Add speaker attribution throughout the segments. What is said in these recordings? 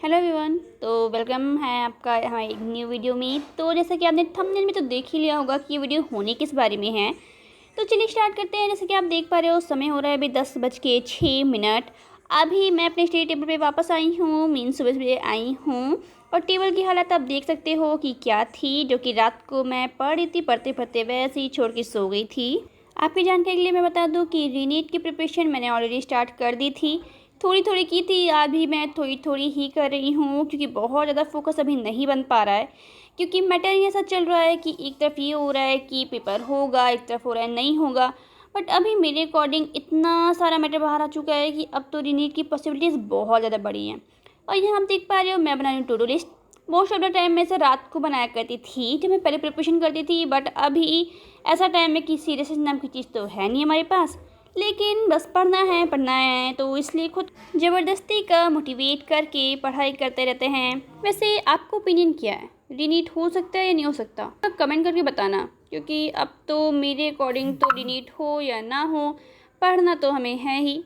Speaker 1: Hello everyone. तो welcome है आपका हमारी एक न्यू वीडियो में। तो जैसा कि आपने थंबनेल में तो देख ही लिया होगा कि ये वीडियो होने किस बारे में है। तो चलिए स्टार्ट करते हैं। जैसे कि आप देख पा रहे हो समय हो रहा है अभी 10:06। अभी मैं अपने स्टडी टेबल पे वापस आई हूँ, मीन सुबह सुबह आई हूँ। और टेबल की हालत आप देख सकते हो कि क्या थी, जो कि रात को मैं पढ़ रही थी, पढ़ते पढ़ते वैसे ही छोड़ के सो गई थी। आपकी जानकारी के लिए मैं बता दूं कि रीनीट की प्रिपरेशन मैंने ऑलरेडी स्टार्ट कर दी थी। थोड़ी थोड़ी की थी, अभी मैं थोड़ी थोड़ी ही कर रही हूँ क्योंकि बहुत ज़्यादा फोकस अभी नहीं बन पा रहा है। क्योंकि मैटर ही ऐसा चल रहा है कि एक तरफ ये हो रहा है कि पेपर होगा, एक तरफ हो रहा है नहीं होगा। बट अभी मेरे अकॉर्डिंग इतना सारा मैटर बाहर आ चुका है कि अब तो रीनीट की पॉसिबिलिटीज़ बहुत ज़्यादा बड़ी हैं। और यहाँ आप देख पा रहे हो मैं बना रही हूँ to do list. Most of the time मैं इसे रात को बनाया करती थी जब मैं पहले प्रिपरेशन करती थी, बट अभी ऐसा टाइम है कि सीरियसनेस नाम की चीज़ तो है नहीं हमारे पास। लेकिन बस पढ़ना है तो इसलिए खुद ज़बरदस्ती का मोटिवेट करके पढ़ाई करते रहते हैं। वैसे आपको ओपिनियन क्या है, रीनीट हो सकता है या नहीं हो सकता? आप कमेंट करके बताना, क्योंकि अब तो मेरे अकॉर्डिंग तो रीनीट हो या ना हो, पढ़ना तो हमें है ही।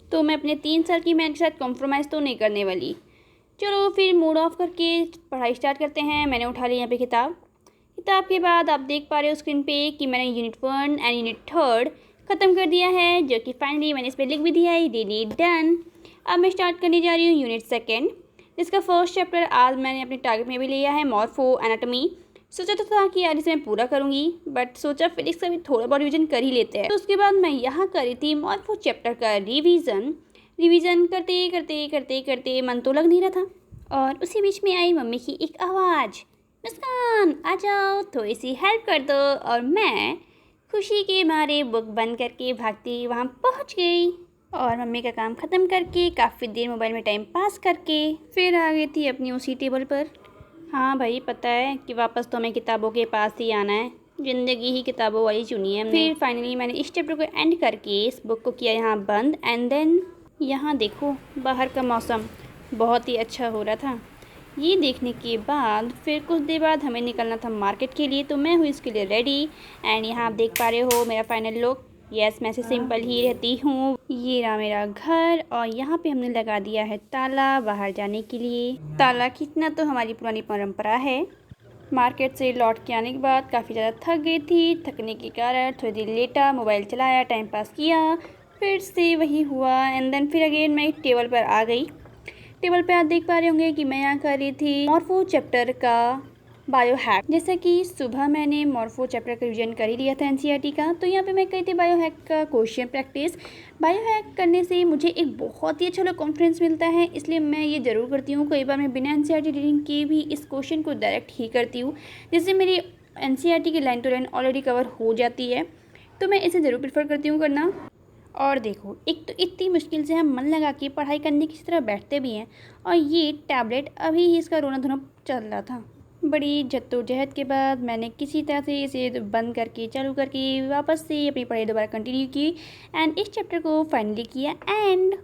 Speaker 1: तो मैं अपने 3 साल की मेहनत के साथ कॉम्प्रोमाइज़ तो नहीं करने वाली। चलो फिर मूड ऑफ करके पढ़ाई स्टार्ट करते हैं। मैंने उठा ली यहाँ पे किताब के बाद आप देख पा रहे हो स्क्रीन पे कि मैंने यूनिट 1 एंड यूनिट 3 ख़त्म कर दिया है, जो कि फाइनली मैंने इस पर लिख भी दिया है, रीड डन। अब मैं स्टार्ट करने जा रही हूँ यूनिट 2, जिसका फर्स्ट चैप्टर आज मैंने अपने टारगेट में भी लिया है, मॉर्फो एनाटॉमी। सोचा तो था कि आज इसे मैं पूरा करूँगी, बट सोचा फिजिक्स का भी थोड़ा बहुत रिविजन कर ही लेते हैं। तो उसके बाद मैं यहाँ कर रही थी मॉर्फो चैप्टर का रिवीजन करते करते करते करते मन तो लग नहीं रहा था। और उसी बीच में आई मम्मी की एक आवाज़, मुस्कान आ जाओ थोड़ी सी हेल्प कर दो। और मैं खुशी के मारे बुक बंद करके भागती वहाँ पहुँच गई और मम्मी का काम ख़त्म करके काफ़ी देर मोबाइल में टाइम पास करके फिर आ गई थी अपनी उसी टेबल पर। हाँ भाई, पता है कि वापस तो हमें किताबों के पास ही आना है, ज़िंदगी ही किताबों वाली चुनी है हमने। फिर फाइनली मैंने इस चैप्टर को एंड करके इस बुक को किया यहाँ बंद। एंड देन यहाँ देखो बाहर का मौसम बहुत ही अच्छा हो रहा था। ये देखने के बाद फिर कुछ देर बाद हमें निकलना था मार्केट के लिए, तो मैं हुई इसके लिए रेडी। एंड यहाँ आप देख पा रहे हो मेरा फाइनल लुक। यस, मैं से सिंपल ही रहती हूँ। ये रहा मेरा घर और यहाँ पे हमने लगा दिया है ताला बाहर जाने के लिए। ताला खींचना तो हमारी पुरानी परंपरा है। मार्केट से लौट के आने के बाद काफ़ी ज़्यादा थक गई थी, थकने के कारण थोड़ी देर लेटा, मोबाइल चलाया, टाइम पास किया, फिर से वही हुआ। एंड देन फिर अगेन मैं टेबल पर आ गई। टेबल पे आप देख पा रहे होंगे कि मैं यहाँ कर रही थी मॉर्फो चैप्टर का बायो हैक। जैसा कि सुबह मैंने मॉर्फो चैप्टर का रिवीजन कर ही लिया था एनसीईआरटी का, तो यहाँ पे मैं कही थी बायो हैक का क्वेश्चन प्रैक्टिस। बायो हैक करने से मुझे एक बहुत ही अच्छा कॉन्फिडेंस मिलता है, इसलिए मैं ये ज़रूर करती हूँ। कई बार मैं बिना एनसीईआरटी रीडिंग के भी इस क्वेश्चन को डायरेक्ट ही करती हूँ, जिससे मेरी एनसीईआरटी की line to line already cover हो जाती है। तो मैं इसे ज़रूर प्रेफर करती हूँ करना। और देखो, एक तो इतनी मुश्किल से हम मन लगा के पढ़ाई करने की तरह बैठते भी हैं, और ये टैबलेट अभी ही इसका रोना धोना चल रहा था। बड़ी जद्दोजहद के बाद मैंने किसी तरह से इसे बंद करके चालू करके वापस से अपनी पढ़ाई दोबारा कंटिन्यू की एंड इस चैप्टर को फाइनली किया एंड।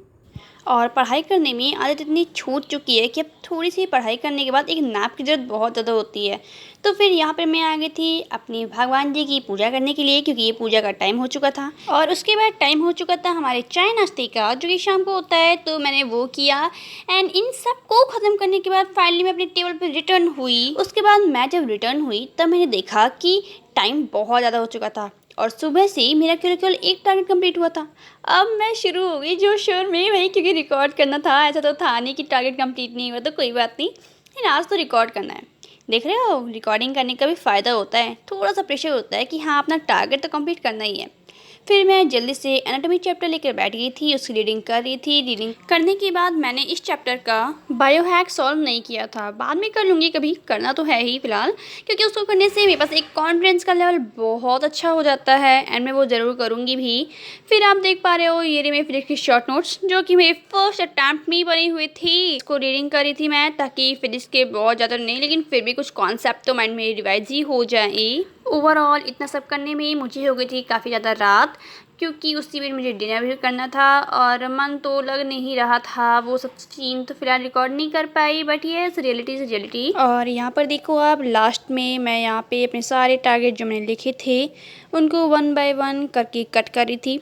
Speaker 1: और पढ़ाई करने में आदत इतनी छूट चुकी है कि अब थोड़ी सी पढ़ाई करने के बाद एक नैप की ज़रूरत बहुत ज़्यादा होती है। तो फिर यहाँ पर मैं आ गई थी अपनी भगवान जी की पूजा करने के लिए, क्योंकि ये पूजा का टाइम हो चुका था। और उसके बाद टाइम हो चुका था हमारे चाय नाश्ते का, जो कि शाम को होता है, तो मैंने वो किया। एंड इन सब को ख़त्म करने के बाद फाइनली मैं अपनी टेबल पर रिटर्न हुई। उसके बाद मैं जब रिटर्न हुई तब मैंने देखा कि टाइम बहुत ज़्यादा हो चुका था और सुबह से ही मेरा केवल एक टारगेट कंप्लीट हुआ था। अब मैं शुरू हो गई जोर शोर में भाई, क्योंकि रिकॉर्ड करना था। ऐसा तो था नहीं कि टारगेट कंप्लीट नहीं हुआ तो कोई बात नहीं, लेकिन आज तो रिकॉर्ड करना है। देख रहे हो, रिकॉर्डिंग करने का भी फ़ायदा होता है, थोड़ा सा प्रेशर होता है कि हाँ अपना टारगेट तो कंप्लीट करना ही है। फिर मैं जल्दी से एनाटॉमी चैप्टर लेकर बैठ गई थी, उसकी रीडिंग कर रही थी। रीडिंग करने के बाद मैंने इस चैप्टर का बायो हैक सॉल्व नहीं किया था, बाद में कर लूँगी, कभी करना तो है ही फिलहाल, क्योंकि उसको करने से मेरे पास एक कॉन्फिडेंस का लेवल बहुत अच्छा हो जाता है एंड मैं वो ज़रूर करूँगी भी। फिर आप देख पा रहे हो ये रही मेरी फिजिक्स की शॉर्ट नोट्स, जो कि मेरे फर्स्ट अटैम्प्ट में ही बनी हुई थी। इसको रीडिंग कर रही थी मैं, ताकि फिजिक्स के बहुत ज़्यादा नहीं, लेकिन फिर भी कुछ कॉन्सेप्ट तो माइंड में रिवाइज ही हो जाए। ओवरऑल इतना सब करने में मुझे हो गई थी काफ़ी ज़्यादा रात, क्योंकि उसी दिन मुझे डिनर भी करना था और मन तो लग नहीं रहा था। वो सब सीन तो फिलहाल रिकॉर्ड नहीं कर पाई, बट ये रियलिटी से रियलिटी। और यहाँ पर देखो आप, लास्ट में मैं यहाँ पे अपने सारे टारगेट जो मैंने लिखे थे उनको 1 बाय 1 करके कट कर रही थी।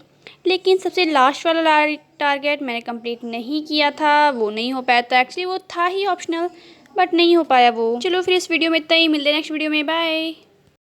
Speaker 1: लेकिन सबसे लास्ट वाला टारगेट मैंने कंप्लीट नहीं किया था, वो नहीं हो पाया था। एक्चुअली वो था ही ऑप्शनल, बट नहीं हो पाया वो। चलो फिर इस वीडियो में इतना ही, मिलते हैं नेक्स्ट वीडियो में, बाय।